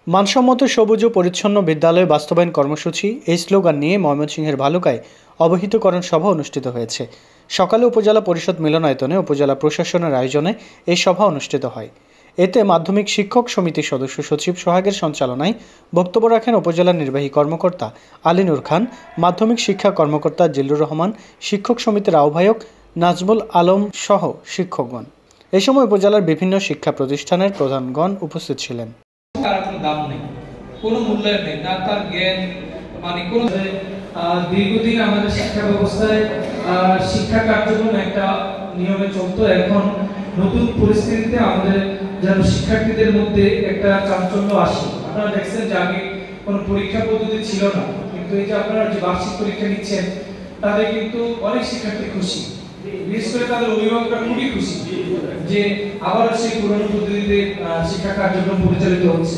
মানসম্মত সবুজ ও পরিচ্ছন্ন বিদ্যালয় বাস্তবায়ন কর্মসূচি এই স্লোগান নিয়ে ময়মনসিংহের ভালুকায় অবহিতকরণ সভা অনুষ্ঠিত হয়েছে। সকালে উপজেলা পরিষদ মিলনায়তনে উপজেলা প্রশাসনের আয়োজনে এই সভা অনুষ্ঠিত হয়। এতে মাধ্যমিক শিক্ষক সমিতির সদস্য সচিব সোহাগের সঞ্চালনায় বক্তব্য রাখেন উপজেলা নির্বাহী কর্মকর্তা আলিনুর খান, মাধ্যমিক শিক্ষা কর্মকর্তা জিল্লুর রহমান, শিক্ষক সমিতির আহ্বায়ক নাজমুল আলম সহ শিক্ষকগণ। এ সময় উপজেলার বিভিন্ন শিক্ষা প্রতিষ্ঠানের প্রধানগণ উপস্থিত ছিলেন। দাম নেই, কোনো মূল্যায়ন নেই, না তার জ্ঞান মানে কোনো দীর্ঘদিন আমাদের শিক্ষা ব্যবস্থায় শিক্ষা কার্যক্রম একটা নিয়মে চলতো। এখন নতুন পরিস্থিতিতে আমাদের যেন শিক্ষার্থীদের মধ্যে একটা চাঞ্চল্য আসে। আপনারা দেখছেন যে আগে কোনো পরীক্ষা পদ্ধতি ছিল না, কিন্তু এই যে আপনারা যে বার্ষিক পরীক্ষা নিচ্ছেন তাতে কিন্তু অনেক শিক্ষার্থী খুশি, বিশেষ করে তাদের অভিভাবকরা খুবই খুশি যে আবারও সেই পুরনো পদ্ধতিতে শিক্ষা কার্যক্রম পরিচালিত হচ্ছে।